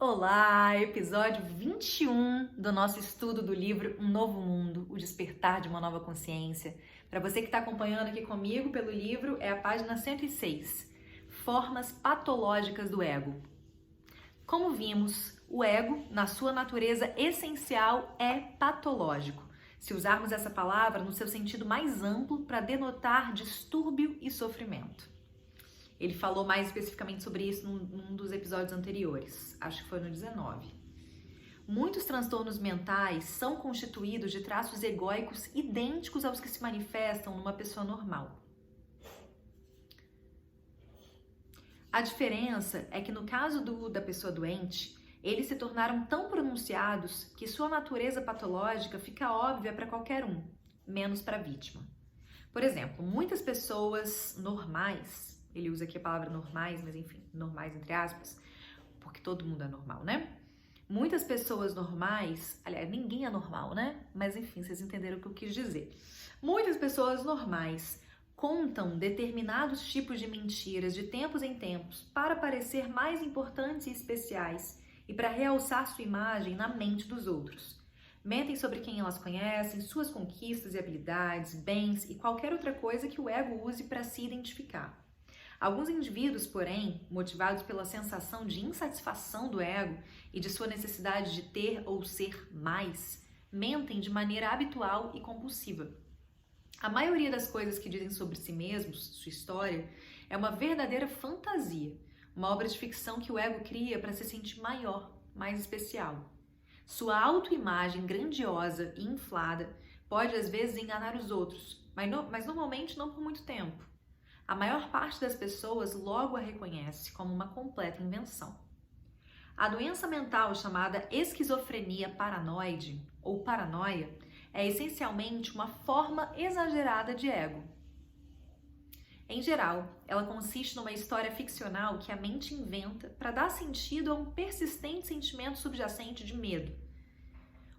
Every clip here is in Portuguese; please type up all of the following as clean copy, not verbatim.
Olá, episódio 21 do nosso estudo do livro Um Novo Mundo, O Despertar de uma Nova Consciência. Para você que está acompanhando aqui comigo pelo livro, é a página 106, Formas Patológicas do Ego. Como vimos, o ego, na sua natureza essencial, é patológico, se usarmos essa palavra no seu sentido mais amplo para denotar distúrbio e sofrimento. Ele falou mais especificamente sobre isso num dos episódios anteriores, acho que foi no 19. Muitos transtornos mentais são constituídos de traços egóicos idênticos aos que se manifestam numa pessoa normal. A diferença é que no caso da pessoa doente, eles se tornaram tão pronunciados que sua natureza patológica fica óbvia para qualquer um, menos para a vítima. Por exemplo, muitas pessoas normais, ele usa aqui a palavra normais, mas enfim, normais entre aspas, porque todo mundo é normal, né? Muitas pessoas normais, aliás, ninguém é normal, né? Mas enfim, vocês entenderam o que eu quis dizer. Muitas pessoas normais contam determinados tipos de mentiras de tempos em tempos para parecer mais importantes e especiais e para realçar sua imagem na mente dos outros. Mentem sobre quem elas conhecem, suas conquistas e habilidades, bens e qualquer outra coisa que o ego use para se identificar. Alguns indivíduos, porém, motivados pela sensação de insatisfação do ego e de sua necessidade de ter ou ser mais, mentem de maneira habitual e compulsiva. A maioria das coisas que dizem sobre si mesmos, sua história, é uma verdadeira fantasia, uma obra de ficção que o ego cria para se sentir maior, mais especial. Sua autoimagem grandiosa e inflada pode às vezes enganar os outros, mas normalmente não por muito tempo. A maior parte das pessoas logo a reconhece como uma completa invenção. A doença mental chamada esquizofrenia paranoide ou paranoia é essencialmente uma forma exagerada de ego. Em geral, ela consiste numa história ficcional que a mente inventa para dar sentido a um persistente sentimento subjacente de medo.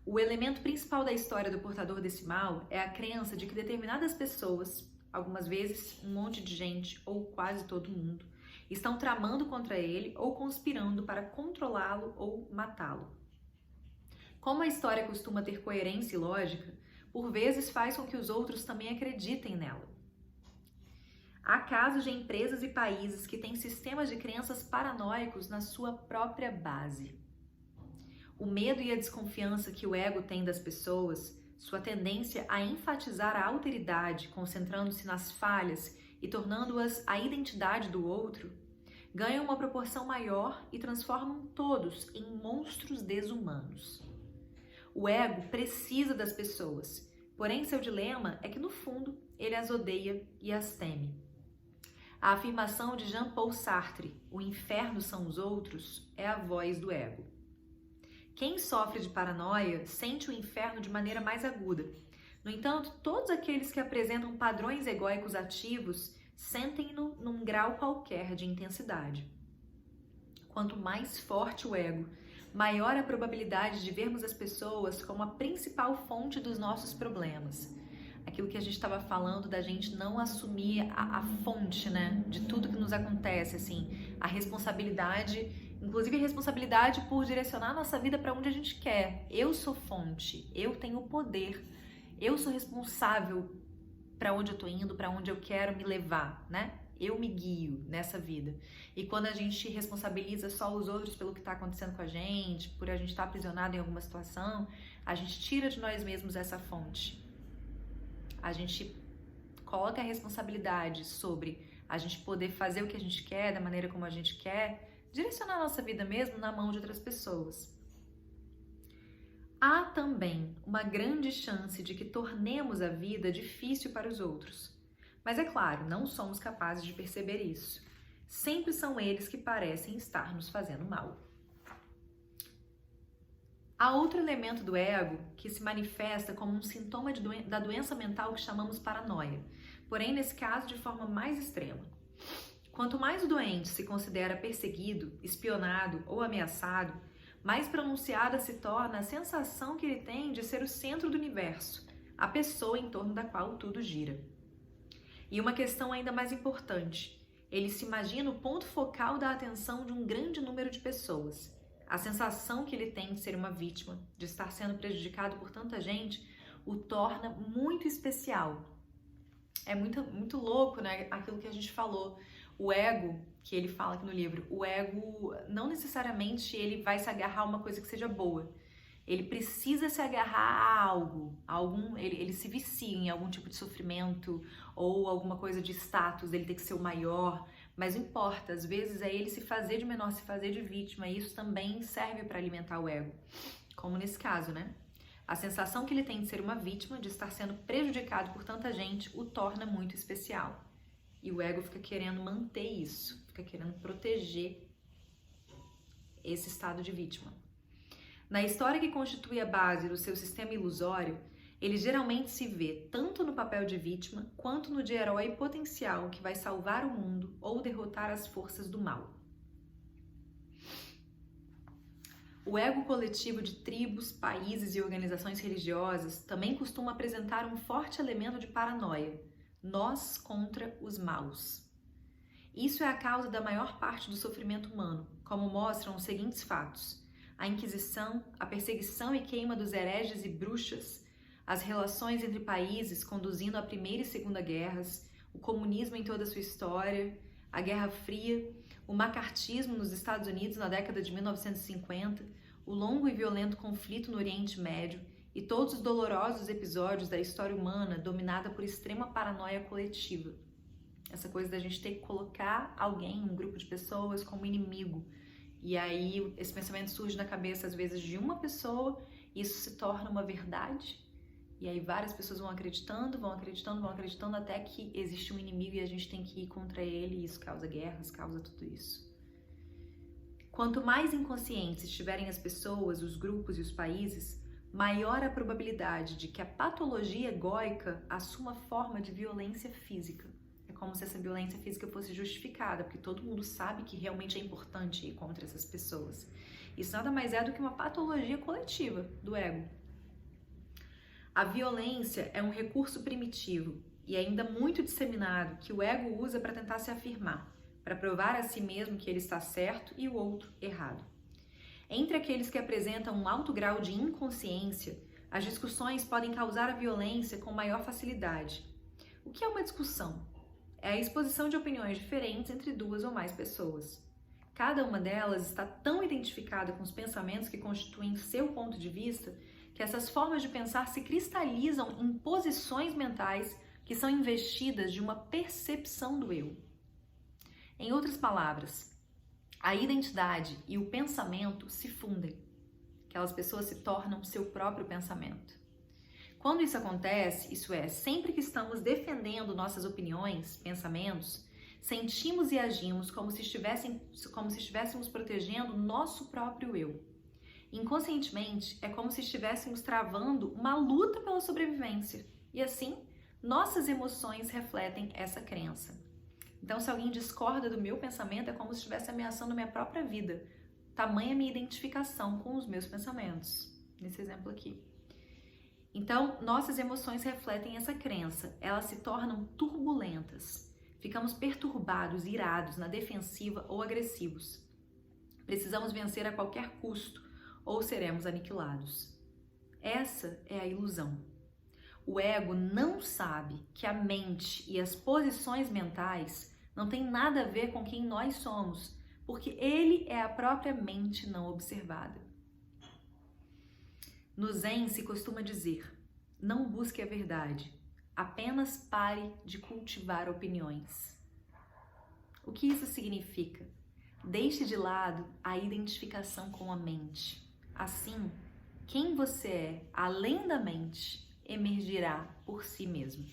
O elemento principal da história do portador desse mal é a crença de que determinadas pessoas, algumas vezes um monte de gente ou quase todo mundo, estão tramando contra ele ou conspirando para controlá-lo ou matá-lo. Como a história costuma ter coerência e lógica, por vezes faz com que os outros também acreditem nela. Há casos de empresas e países que têm sistemas de crenças paranoicos na sua própria base. O medo e a desconfiança que o ego tem das pessoas, sua tendência a enfatizar a alteridade, concentrando-se nas falhas e tornando-as a identidade do outro, ganham uma proporção maior e transformam todos em monstros desumanos. O ego precisa das pessoas, porém seu dilema é que no fundo ele as odeia e as teme. A afirmação de Jean-Paul Sartre, o inferno são os outros, é a voz do ego. Quem sofre de paranoia sente o inferno de maneira mais aguda. No entanto, todos aqueles que apresentam padrões egóicos ativos sentem-no num grau qualquer de intensidade. Quanto mais forte o ego, maior a probabilidade de vermos as pessoas como a principal fonte dos nossos problemas. Aquilo que a gente estava falando da gente não assumir a fonte, né, de tudo que nos acontece, assim, a responsabilidade. Inclusive a responsabilidade por direcionar a nossa vida para onde a gente quer. Eu sou fonte, eu tenho poder, eu sou responsável para onde eu tô indo, para onde eu quero me levar, né? Eu me guio nessa vida. E quando a gente responsabiliza só os outros pelo que está acontecendo com a gente, por a gente estar aprisionado em alguma situação, a gente tira de nós mesmos essa fonte. A gente coloca a responsabilidade sobre a gente poder fazer o que a gente quer, da maneira como a gente quer, direcionar a nossa vida mesmo na mão de outras pessoas. Há também uma grande chance de que tornemos a vida difícil para os outros. Mas é claro, não somos capazes de perceber isso. Sempre são eles que parecem estar nos fazendo mal. Há outro elemento do ego que se manifesta como um sintoma da doença mental que chamamos paranoia, porém nesse caso de forma mais extrema. Quanto mais o doente se considera perseguido, espionado ou ameaçado, mais pronunciada se torna a sensação que ele tem de ser o centro do universo, a pessoa em torno da qual tudo gira. E uma questão ainda mais importante, ele se imagina o ponto focal da atenção de um grande número de pessoas. A sensação que ele tem de ser uma vítima, de estar sendo prejudicado por tanta gente, o torna muito especial. É muito louco, né? Aquilo que a gente falou. O ego, que ele fala aqui no livro, o ego não necessariamente ele vai se agarrar a uma coisa que seja boa. Ele precisa se agarrar a algo, ele se vicia em algum tipo de sofrimento ou alguma coisa de status, ele tem que ser o maior, mas não importa, às vezes é ele se fazer de menor, se fazer de vítima, e isso também serve para alimentar o ego, como nesse caso, né? A sensação que ele tem de ser uma vítima, de estar sendo prejudicado por tanta gente, o torna muito especial. E o ego fica querendo manter isso, fica querendo proteger esse estado de vítima. Na história que constitui a base do seu sistema ilusório, ele geralmente se vê tanto no papel de vítima quanto no de herói potencial que vai salvar o mundo ou derrotar as forças do mal. O ego coletivo de tribos, países e organizações religiosas também costuma apresentar um forte elemento de paranoia, nós contra os maus. Isso é a causa da maior parte do sofrimento humano, como mostram os seguintes fatos: a Inquisição, a perseguição e queima dos hereges e bruxas, as relações entre países conduzindo à Primeira e Segunda Guerras, o comunismo em toda a sua história, a Guerra Fria, o macartismo nos Estados Unidos na década de 1950, o longo e violento conflito no Oriente Médio e todos os dolorosos episódios da história humana dominada por extrema paranoia coletiva. Essa coisa da gente ter que colocar alguém, um grupo de pessoas, como inimigo. E aí esse pensamento surge na cabeça, às vezes, de uma pessoa, e isso se torna uma verdade. E aí várias pessoas vão acreditando, até que existe um inimigo e a gente tem que ir contra ele, e isso causa guerras, causa tudo isso. Quanto mais inconscientes estiverem as pessoas, os grupos e os países, maior a probabilidade de que a patologia egóica assuma forma de violência física. É como se essa violência física fosse justificada, porque todo mundo sabe que realmente é importante ir contra essas pessoas. Isso nada mais é do que uma patologia coletiva do ego. A violência é um recurso primitivo e ainda muito disseminado que o ego usa para tentar se afirmar, para provar a si mesmo que ele está certo e o outro errado. Entre aqueles que apresentam um alto grau de inconsciência, as discussões podem causar a violência com maior facilidade. O que é uma discussão? É a exposição de opiniões diferentes entre duas ou mais pessoas. Cada uma delas está tão identificada com os pensamentos que constituem seu ponto de vista que essas formas de pensar se cristalizam em posições mentais que são investidas de uma percepção do eu. Em outras palavras, a identidade e o pensamento se fundem. Aquelas pessoas se tornam seu próprio pensamento. Quando isso acontece, isso é, sempre que estamos defendendo nossas opiniões, pensamentos, sentimos e agimos como se estivéssemos protegendo nosso próprio eu. Inconscientemente, é como se estivéssemos travando uma luta pela sobrevivência. E assim, nossas emoções refletem essa crença. Então, se alguém discorda do meu pensamento, é como se estivesse ameaçando minha própria vida. Tamanha minha identificação com os meus pensamentos. Nesse exemplo aqui. Então, nossas emoções refletem essa crença. Elas se tornam turbulentas. Ficamos perturbados, irados, na defensiva ou agressivos. Precisamos vencer a qualquer custo ou seremos aniquilados. Essa é a ilusão. O ego não sabe que a mente e as posições mentais não têm nada a ver com quem nós somos, porque ele é a própria mente não observada. No Zen se costuma dizer: não busque a verdade, apenas pare de cultivar opiniões. O que isso significa? Deixe de lado a identificação com a mente. Assim, quem você é, além da mente, emergirá por si mesmo.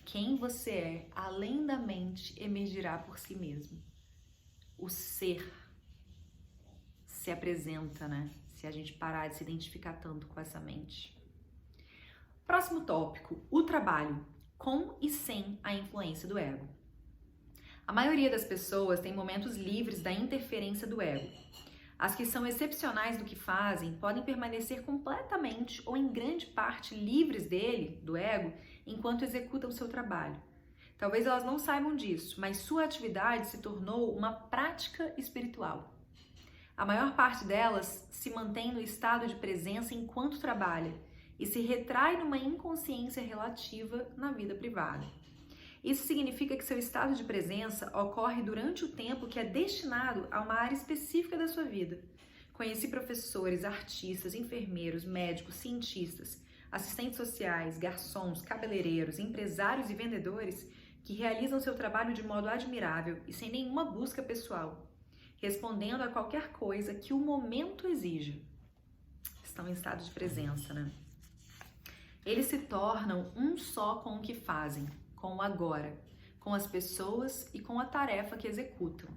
Quem você é, além da mente, emergirá por si mesmo. O ser se apresenta, né? Se a gente parar de se identificar tanto com essa mente. Próximo tópico, o trabalho, com e sem a influência do ego. A maioria das pessoas tem momentos livres da interferência do ego. As que são excepcionais do que fazem podem permanecer completamente ou em grande parte livres dele, do ego, enquanto executam seu trabalho. Talvez elas não saibam disso, mas sua atividade se tornou uma prática espiritual. A maior parte delas se mantém no estado de presença enquanto trabalha e se retrai numa inconsciência relativa na vida privada. Isso significa que seu estado de presença ocorre durante o tempo que é destinado a uma área específica da sua vida. Conheci professores, artistas, enfermeiros, médicos, cientistas, assistentes sociais, garçons, cabeleireiros, empresários e vendedores que realizam seu trabalho de modo admirável e sem nenhuma busca pessoal, respondendo a qualquer coisa que o momento exija. Estão em estado de presença, né? Eles se tornam um só com o que fazem, com o agora, com as pessoas e com a tarefa que executam.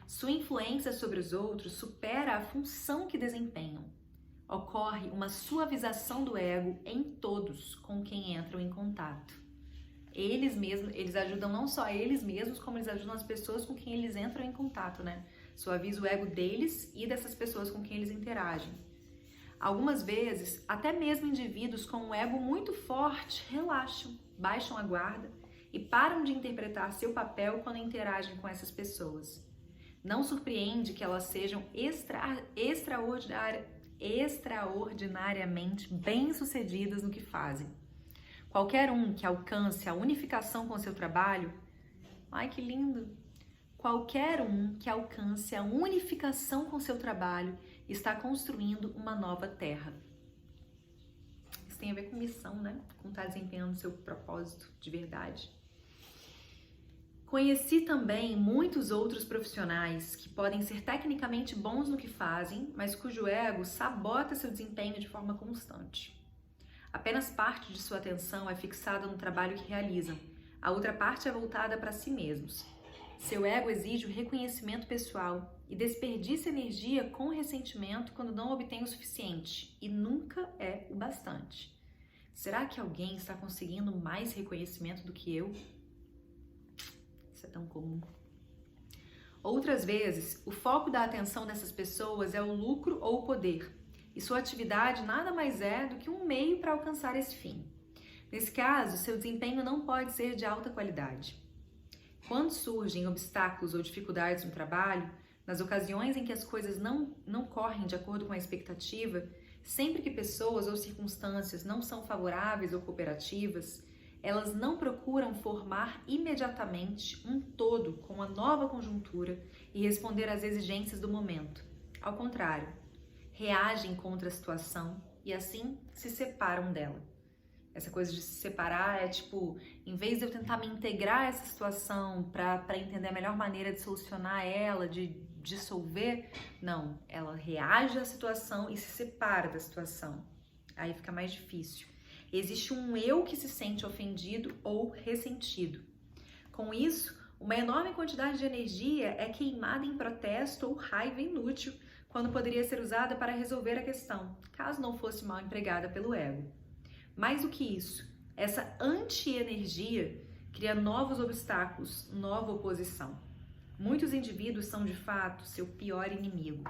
Sua influência sobre os outros supera a função que desempenham. Ocorre uma suavização do ego em todos com quem entram em contato. Eles ajudam não só eles mesmos, como eles ajudam as pessoas com quem eles entram em contato, né? Suaviza o ego deles e dessas pessoas com quem eles interagem. Algumas vezes, até mesmo indivíduos com um ego muito forte relaxam, baixam a guarda e param de interpretar seu papel quando interagem com essas pessoas. Não surpreende que elas sejam extraordinariamente bem-sucedidas no que fazem. Qualquer um que alcance a unificação com seu trabalho, ai que lindo! Qualquer um que alcance a unificação com seu trabalho está construindo uma nova terra. Isso tem a ver com missão, né? Com estar desempenhando seu propósito de verdade. Conheci também muitos outros profissionais que podem ser tecnicamente bons no que fazem, mas cujo ego sabota seu desempenho de forma constante. Apenas parte de sua atenção é fixada no trabalho que realizam, a outra parte é voltada para si mesmos. Seu ego exige o reconhecimento pessoal e desperdiça energia com ressentimento quando não obtém o suficiente e nunca é o bastante. Será que alguém está conseguindo mais reconhecimento do que eu? Isso é tão comum. Outras vezes, o foco da atenção dessas pessoas é o lucro ou o poder, e sua atividade nada mais é do que um meio para alcançar esse fim. Nesse caso, seu desempenho não pode ser de alta qualidade. Quando surgem obstáculos ou dificuldades no trabalho, nas ocasiões em que as coisas não correm de acordo com a expectativa, sempre que pessoas ou circunstâncias não são favoráveis ou cooperativas, elas não procuram formar imediatamente um todo com a nova conjuntura e responder às exigências do momento. Ao contrário, reagem contra a situação e assim se separam dela. Essa coisa de se separar é tipo, em vez de eu tentar me integrar a essa situação para entender a melhor maneira de solucionar ela, de dissolver, não, ela reage à situação e se separa da situação. Aí fica mais difícil. Existe um eu que se sente ofendido ou ressentido. Com isso, uma enorme quantidade de energia é queimada em protesto ou raiva inútil, quando poderia ser usada para resolver a questão, caso não fosse mal empregada pelo ego. Mais do que isso, essa anti-energia cria novos obstáculos, nova oposição. Muitos indivíduos são, de fato, seu pior inimigo.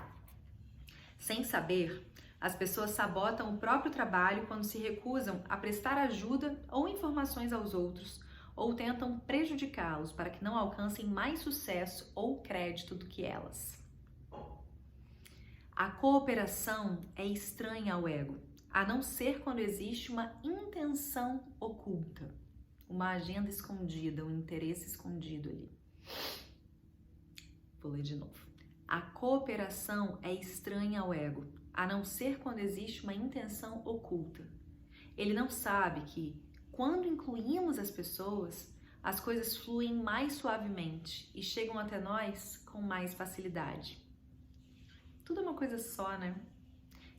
Sem saber, as pessoas sabotam o próprio trabalho quando se recusam a prestar ajuda ou informações aos outros, ou tentam prejudicá-los para que não alcancem mais sucesso ou crédito do que elas. A cooperação é estranha ao ego, a não ser quando existe uma intenção oculta, uma agenda escondida, um interesse escondido ali. Vou ler de novo. A cooperação é estranha ao ego, a não ser quando existe uma intenção oculta. Ele não sabe que, quando incluímos as pessoas, as coisas fluem mais suavemente e chegam até nós com mais facilidade. Tudo é uma coisa só, né?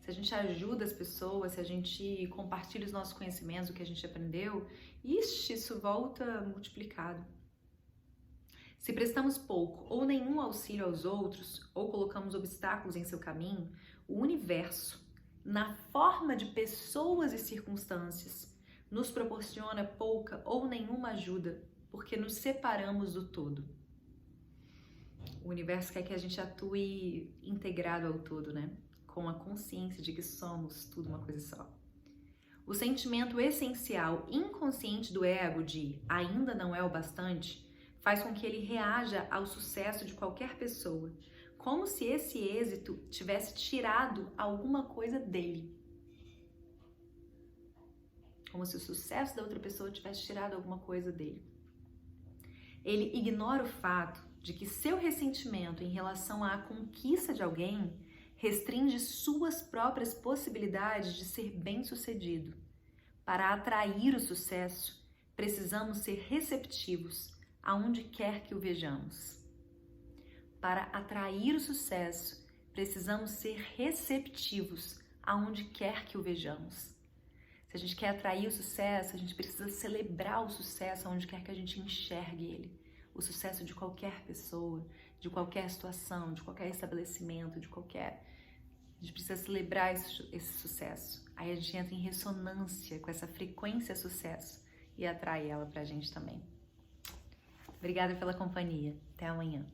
Se a gente ajuda as pessoas, se a gente compartilha os nossos conhecimentos, o que a gente aprendeu, isso volta multiplicado. Se prestamos pouco ou nenhum auxílio aos outros, ou colocamos obstáculos em seu caminho, o universo, na forma de pessoas e circunstâncias, nos proporciona pouca ou nenhuma ajuda, porque nos separamos do todo. O universo quer que a gente atue integrado ao todo, né? Com a consciência de que somos tudo uma coisa só. O sentimento essencial inconsciente do ego de ainda não é o bastante faz com que ele reaja ao sucesso de qualquer pessoa, como se esse êxito tivesse tirado alguma coisa dele. Como se o sucesso da outra pessoa tivesse tirado alguma coisa dele. Ele ignora o fato de que seu ressentimento em relação à conquista de alguém restringe suas próprias possibilidades de ser bem-sucedido. Para atrair o sucesso, precisamos ser receptivos aonde quer que o vejamos. Para atrair o sucesso, precisamos ser receptivos aonde quer que o vejamos. Se a gente quer atrair o sucesso, a gente precisa celebrar o sucesso aonde quer que a gente enxergue ele. O sucesso de qualquer pessoa, de qualquer situação, de qualquer estabelecimento, de qualquer... A gente precisa celebrar esse sucesso. Aí a gente entra em ressonância com essa frequência sucesso e atrai ela pra gente também. Obrigada pela companhia. Até amanhã.